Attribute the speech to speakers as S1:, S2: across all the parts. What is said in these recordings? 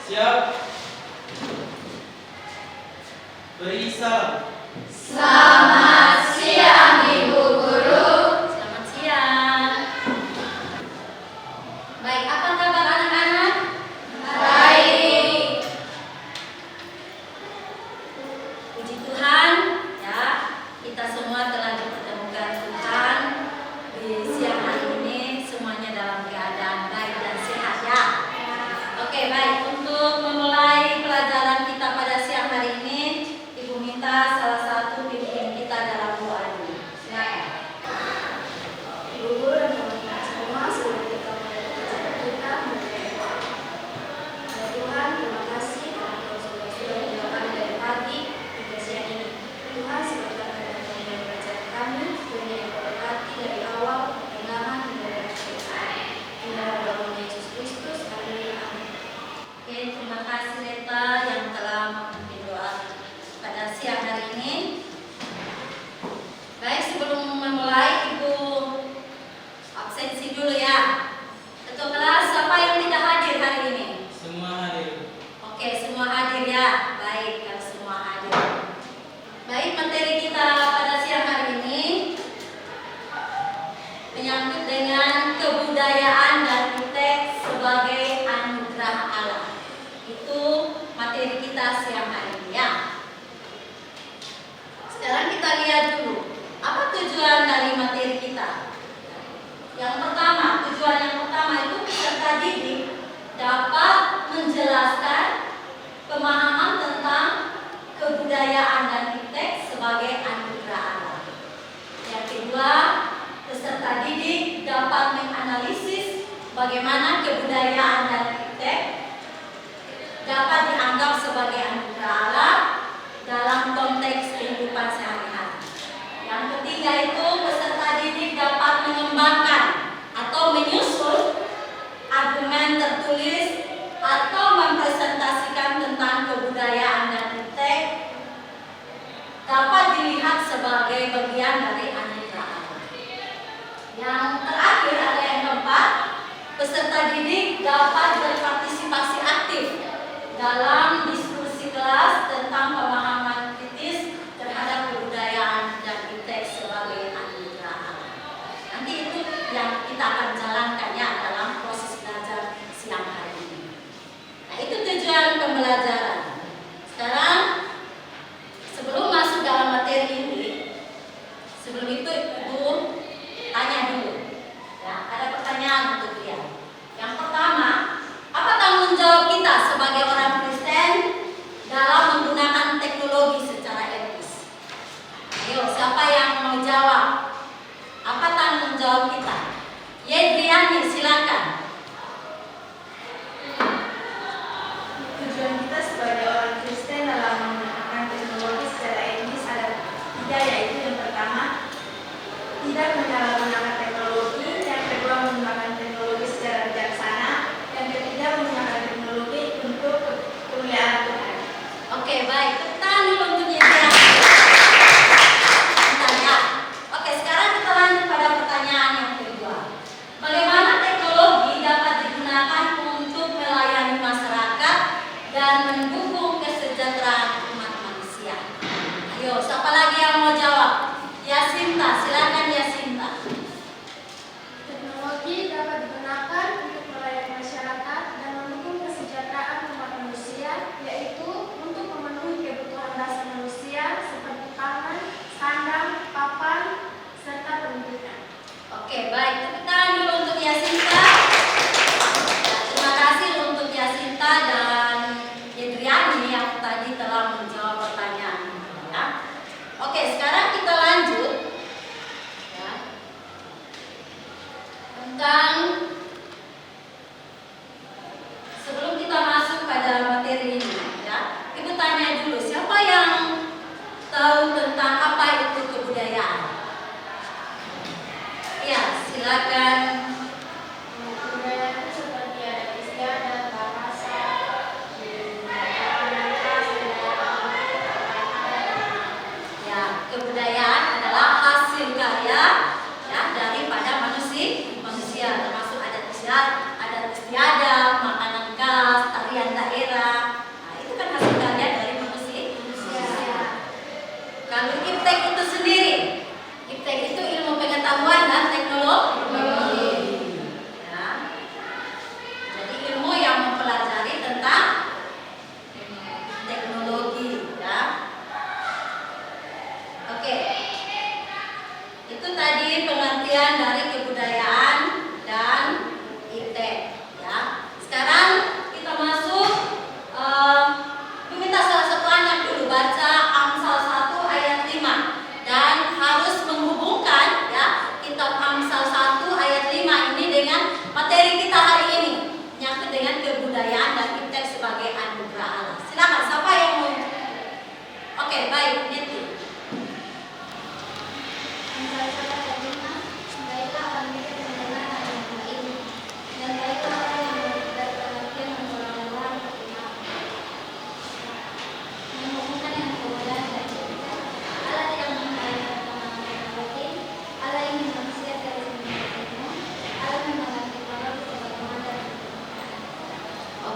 S1: Siap. Beri salam.
S2: Selamat siang Ibu Guru.
S3: Selamat siang. Baik, apa kabar anak-anak?
S2: Baik.
S3: Puji Tuhan, ya, kita semua telah dipertemukan Tuhan di siang hari ini, semuanya dalam keadaan baik dan sehat ya. Oke, baik, untuk memulai pelajaran kita pada siang hari ini, Ibu minta salah satu pimpin kita dalam doa dulu. Silakan.
S2: Ibu Guru dan teman-teman semua, sebelum kita mulai pelajaran kita, ya Tuhan, terima kasih karena Kau sudah mendoakan dari pagi hingga siang ini. Tuhan, semoga Kau yang belajar kami, Tuhan yang berkati dari awal, pertengahan hingga akhir. Di dalam nama Yesus Kristus, kami amin.
S3: Oke, terima kasih Reta yang telah memimpin doa pada siang hari ini. Baik, sebelum memulai, Ibu absensi dulu ya. Ketua kelas, siapa yang tidak hadir hari ini?
S1: Semua hadir.
S3: Oke, semua hadir ya. Baik, kalau semua hadir. Baik, materi kita pada siang hari ini menyangkut dengan kebudayaan dan teks sebagai anugerah Allah. Itu materi kita siang hari ini ya. Sekarang kita lihat dulu, apa tujuan dari materi kita? Yang pertama, tujuan yang pertama itu peserta didik dapat menjelaskan pemahaman tentang kebudayaan dan teks sebagai anugerah Allah. Yang kedua, peserta didik dapat menganalisis bagaimana kebudayaan dan teks dapat dianggap sebagai anugerah Allah dalam konteks kehidupan sehari-hari. Yang ketiga itu peserta didik dapat mengembangkan atau menyusun argumen tertulis atau mempresentasikan tentang kebudayaan dan teks dapat dilihat sebagai bagian dari anugerah Allah. Yang terakhir ada yang keempat, peserta didik dapat berpartisipasi aktif dalam diskusi kelas tentang pemahaman kritis terhadap kebudayaan dan teks sebagai anugerah Allah. Nanti itu yang kita akan jalankan ya dalam proses belajar siang hari ini. Nah, itu tujuan pembelajaran. Sekarang sebelum masuk dalam materi ini, sebelum itu Ibu tanya dulu. Ya, ada pertanyaan untuk dia. Yang pertama, apa tanggung jawab kita sebagai orang Kristen dalam menggunakan teknologi secara etis? Ayo, siapa yang mau jawab? Apa tanggung jawab kita? Yedriani, silakan.
S2: Tujuan kita sebagai orang Kristen dalam menggunakan teknologi secara etis ada tiga, yaitu yang pertama, tidak menyalahgunakan teknologi, yang kedua menggunakan teknologi secara bijaksana, yang ketiga menggunakan teknologi untuk kemuliaan Tuhan.
S3: Oke, baik. Tekan dulu untuk Yedriani. Bentar ya. Oke, sekarang kita lanjut pada pertanyaan yang kedua. Bagaimana teknologi dapat digunakan untuk melayani masyarakat dan mendukung kesejahteraan umat manusia? Ayo, siapa lagi yang mau jawab? Yasinta, silakan Yasinta.
S2: Teknologi dapat digunakan untuk melayani masyarakat dan mendukung kesejahteraan umat manusia, yaitu untuk memenuhi kebutuhan dasar manusia seperti pangan, sandang, papan, serta pendidikan.
S3: Oke, baik. Tepuk tangan dulu untuk Yasinta. Ya, terima kasih untuk Yasinta dan Yedriani yang tadi telah menjawab pertanyaan. Ya. Oke, sekarang kita lanjut ya, tentang sebelum kita masuk pada materi ini. Ya, Ibu tanya dulu, siapa yang tahu tentang apa itu kebudayaan? Ya, silakan.
S2: Budaya itu seperti adat istiadat, bahasa,
S3: Ya, kebudayaan adalah hasil karya ya daripada manusia termasuk adat istiadat, makanan khas, tarian daerah,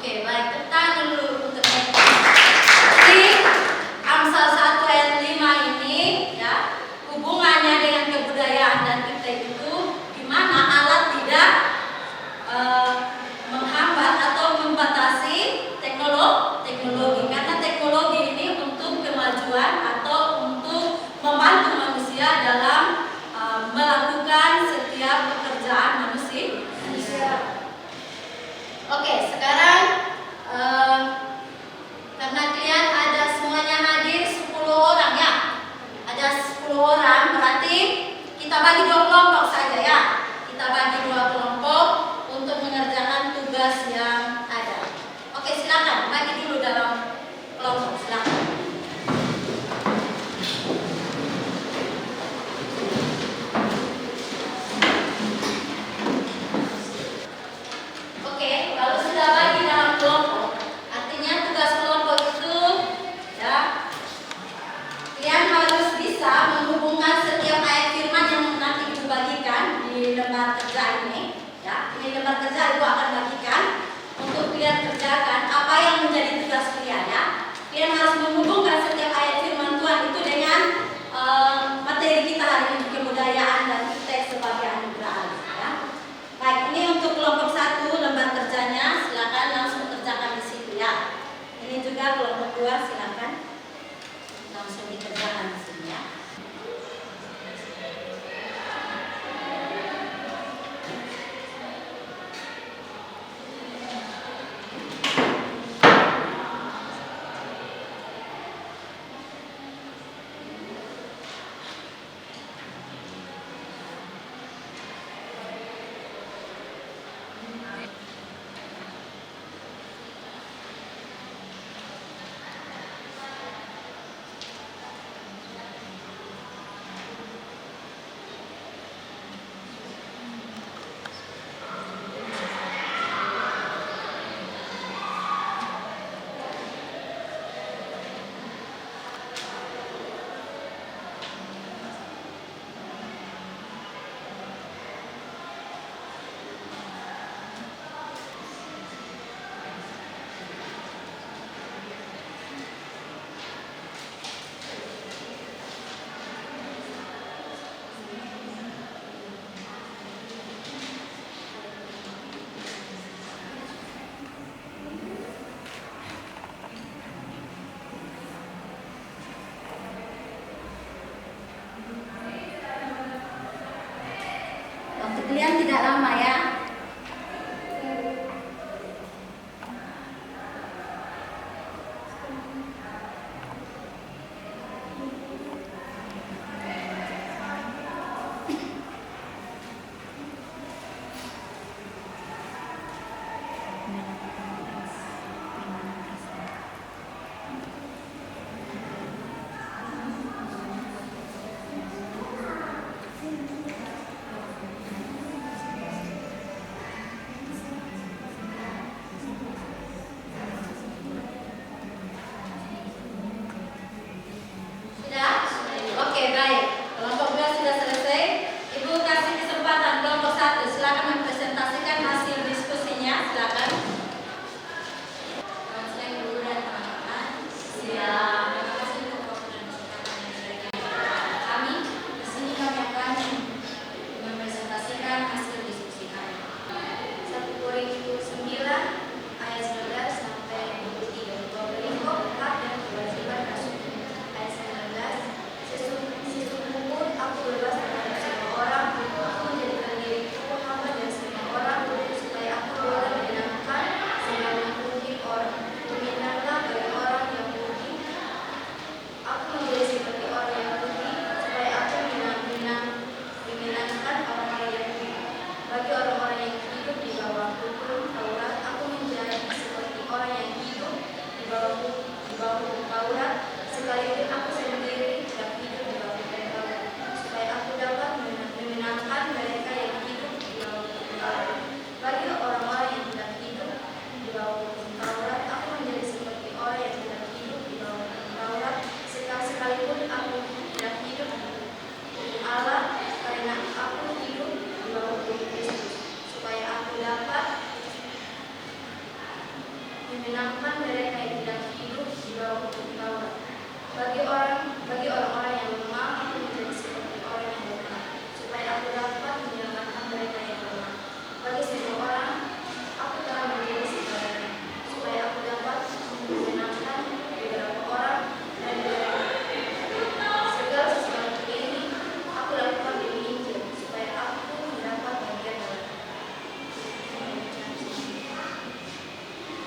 S3: Oke, baik, tepuk dulu untuk mereka. Jadi, Amsal 1 ayat 5 ini ya, hubungannya dengan kebudayaan dan kita itu di mana Allah tidak menghambat atau membatasi teknologi karena teknologi ini untuk kemajuan atau untuk membantu manusia dalam melakukan setiap pekerjaan manusia. Oke, sekarang karena kalian ada semuanya hadir 10 orang ya. Ada 10 orang, berarti kita bagi 2 kelompok saja ya. Kita bagi 2 kelompok untuk mengerjakan tugas yang ada. Oke, silakan bagi dulu dalam kelompok, silakan. Oke, kalau sudah bagi dalam kelompok, artinya tugas kelompok itu ya, kalian harus bisa menghubungkan setiap ayat firman yang nanti ibu bagikan di lembar kerja ini. Ya, ini lembar kerja ibu akan bagikan untuk kalian kerjakan apa yang menjadi tugas kalian ya. Kalian harus menghubungkan setiap ayat firman Tuhan itu dengan materi kita hari ini, kebudayaan dan kita sebagai anugerah Allah ya. Baik, ini untuk kelompok 1 lembar kerjanya, silakan langsung kerjakan di situ ya. Ini juga kelompok 2 silakan langsung dikerjakan di sini ya. Waktu kalian tidak lama ya.
S2: menyenangkan mereka yang tidak hidup di bawah hukum Taurat. Bagi orang-orang yang lemah, aku menjadi seperti orang yang lemah, supaya aku dapat menyelamatkan mereka yang lemah. Bagi semua orang, aku telah menjadi segalanya, supaya aku dapat menyenangkan beberapa orang dan mereka. Segala sesuatu ini aku lakukan demi Injil, supaya aku mendapat bagian dalam.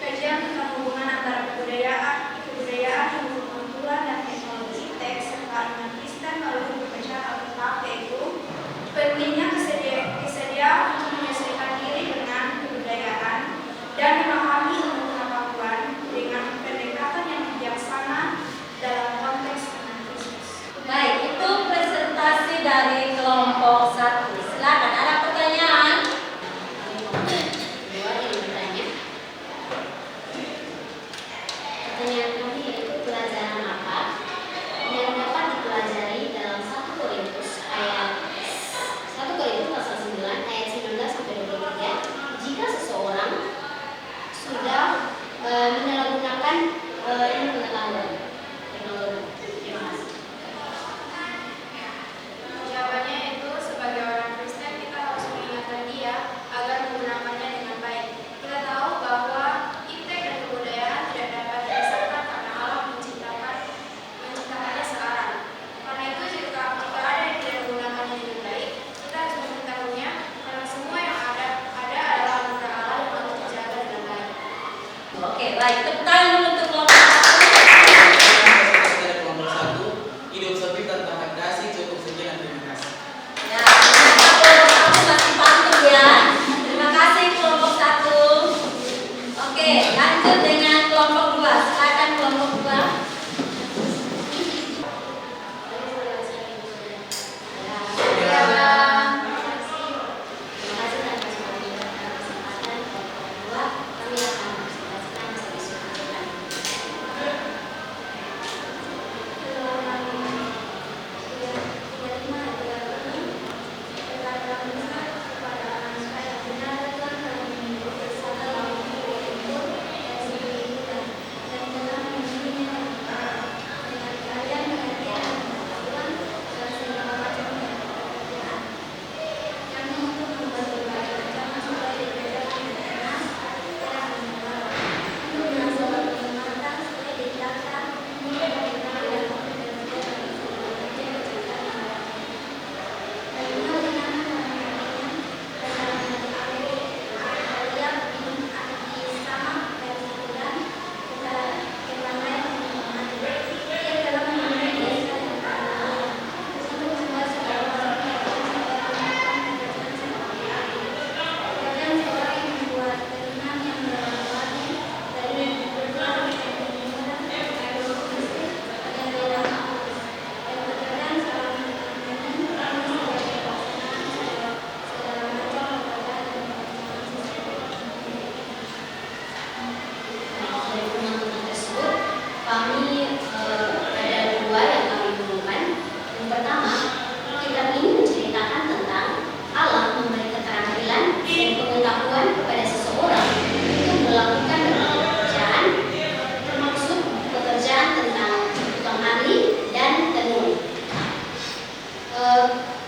S2: Kajian tentang hubungan antara kebudayaan yang berkumpulan dan teknologi teks serta iman Kristen melalui pembacaan Alkitab, yaitu pentingnya kesediaan untuk menyesuaikan diri dengan kebudayaan dan memahami ilmu pengetahuan dengan pendekatan yang bijaksana dalam konteks iman Kristus.
S3: Baik, itu presentasi dari kelompok 1. Silakan, ada pertanyaan?
S4: Pertanyaan kami yaitu pelajaran apa yang dapat dipelajari dalam 1 Korintus pasal 9 ayat 19 sampai 23 jika seseorang sudah menyalahgunakan ilmu pengetahuan teknologi. Terima kasih.
S2: Jawabannya itu sebagai orang Kristen kita harus mengingatkan dia agar menggunakannya dengan baik. Kita tahu bahwa iptek dan kebudayaan tidak dapat dipisahkan karena Allah menciptakannya sekarang. Karena itu jika ada yang tidak menggunakannya dengan baik, kita harus memberitahunya karena semua yang ada adalah anugerah Allah yang harus dijaga dengan baik.
S3: Oke, baik. Tepuk tangan dulu untuk kelompok 1.
S1: Dari kelompok 1, hidup sepi tanpa hak dasi. Cukup sekian, terima kasih.
S3: Ya, aku masih pantun ya. Terima kasih kelompok 1. Oke, lanjut dengan kelompok 2. Silakan kelompok 2.
S4: Dari firman Tuhan tersebut, kami ada 2 yang kami temukan. Yang pertama, kitab ini menceritakan tentang Allah memberi keterampilan dan pengetahuan kepada seseorang untuk melakukan berbagai pekerjaan, termasuk pekerjaan tentang tukang ahli dan teknologi.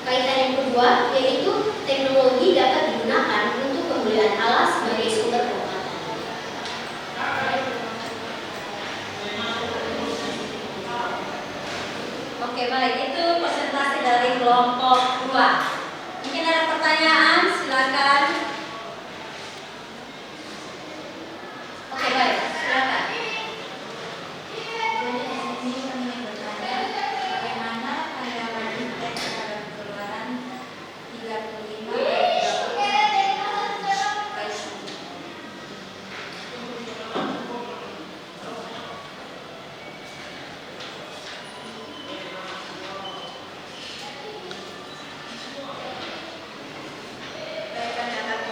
S4: Kaitan yang kedua yaitu teknologi dapat digunakan untuk kemuliaan Allah sebagai sumber kekuatan.
S3: Oke, baik. Itu presentasi dari kelompok 2. Mungkin ada pertanyaan? Silakan. Oke, baik. Silakan.
S2: Jadi di sini kami bertanya bagaimana pandangan iptek terhadap Keluaran 35 ayat 8. Baik. Baik,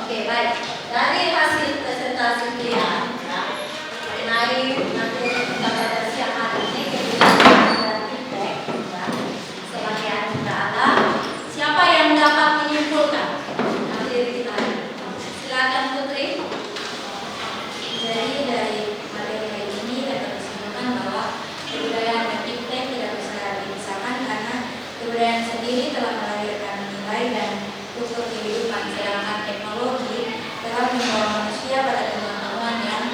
S3: Oke, baik. Dari hasil presentasi kalian, ya, mengenai nanti kita pada siang hari ini kemudian dan feedback, ya, sebagai anggota ada, siapa yang dapat menyimpulkan materi kita ini? Silakan Putri. Jadi dari materi ini dapat disimpulkan bahwa kebudayaan dan feedback tidak bisa dipisahkan karena kebudayaan sendiri telah melahirkan nilai dan unsur kehidupan, sedangkan teknologi telah membawa manusia pada temuan-temuan yang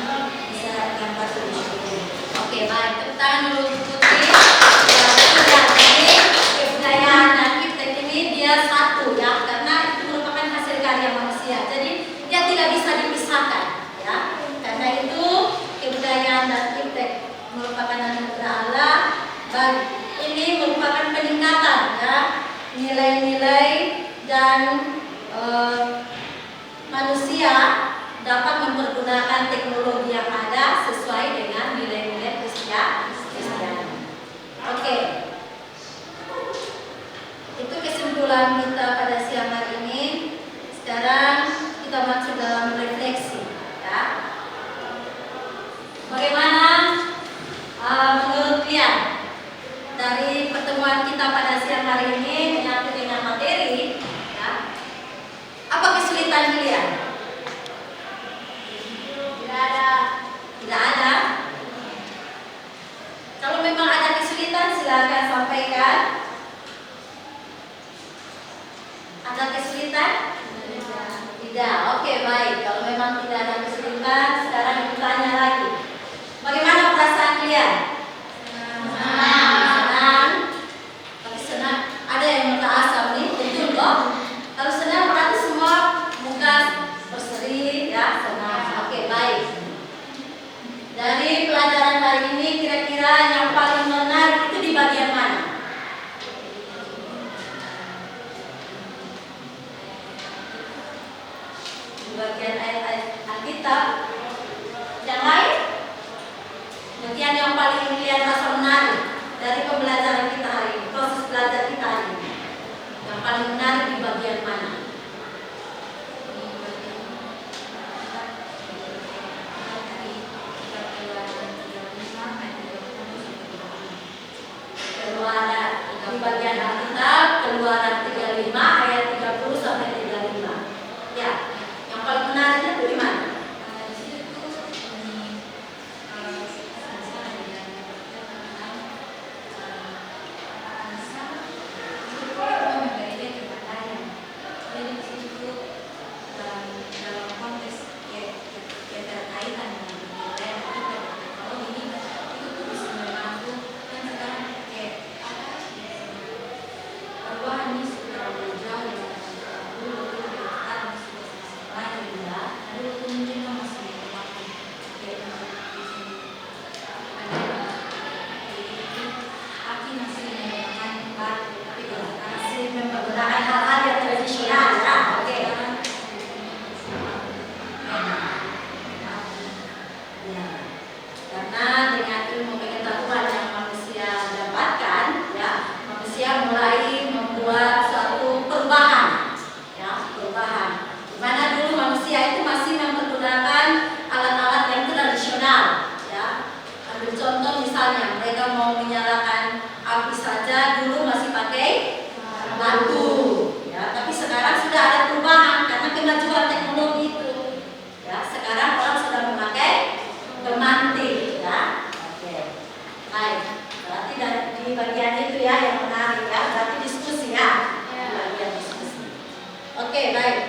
S3: bisa tanpa disyukuri. Oke, baik. Tepuk tangan dulu Putri. Jadi kebudayaan dan feedback ini dia satu ya, karena itu merupakan hasil karya manusia. Jadi dia tidak bisa dipisahkan ya. Karena itu kebudayaan dan feedback merupakan anugerah Allah. Dan ini merupakan peningkatan ya nilai-nilai dan manusia dapat mempergunakan teknologi yang ada sesuai dengan nilai-nilai Kristiani. Oke, itu kesimpulan kita pada siang hari ini. Sekarang kita masuk dalam refleksi, ya. Bagaimana menurut kalian dari pertemuan kita pada siang hari ini menyangkut dengan materi? Apa kesulitan kalian? Tidak ada. Tidak ada. Kalau memang ada kesulitan silakan sampaikan. Ada kesulitan? Tidak. Oke, baik. Kalau memang tidak ada kesulitan, sekarang kita tanya lagi. Bagaimana perasaan kalian? Senang. Tapi senang. Ada yang minta asam nih, betul loh. Kalau senang berarti semua muka berseri ya, senang. Oke, baik. Dari pelajaran hari ini kira-kira yang paling menarik itu di bagian mana? Di bagian ayat-ayat Alkitab. Yang lain? Bagian yang paling kalian rasa menarik dari pembelajaran kita hari ini, proses belajar kita hari ini. Yang paling menarik di bagian mana? Keluaran di bagian Alkitab, Keluaran 35 ayat 30 sampai 35. Ya, yang paling menariknya itu di mana? Menggunakan hal-hal yang tradisional ya, oke. Ya. Karena dengan ilmu pengetahuan yang manusia dapatkan, ya, manusia mulai membuat suatu perubahan, ya, perubahan. Dimana dulu manusia itu masih mempergunakan alat-alat yang tradisional, ya. Ambil contoh misalnya mereka mau menyalakan api saja dulu masih pakai batu, ya, tapi sekarang sudah ada perubahan karena kemajuan teknologi itu, ya. Sekarang orang sudah memakai pemantik, ya. Oke, baik. Berarti di bagian itu ya yang menarik ya, berarti diskusi ya, di bagian diskusi. Oke, baik.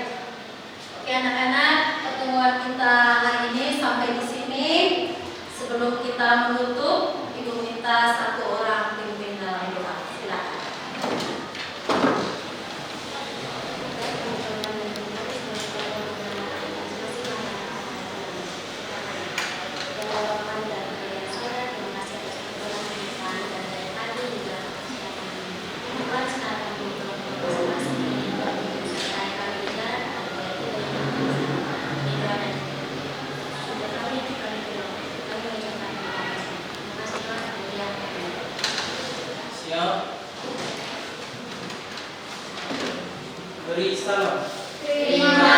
S3: Oke anak-anak, pertemuan kita hari ini sampai di sini. Sebelum kita menutup, Ibu minta satu orang pimpin dalam doa. Silakan.
S1: Beri salam.
S2: Terima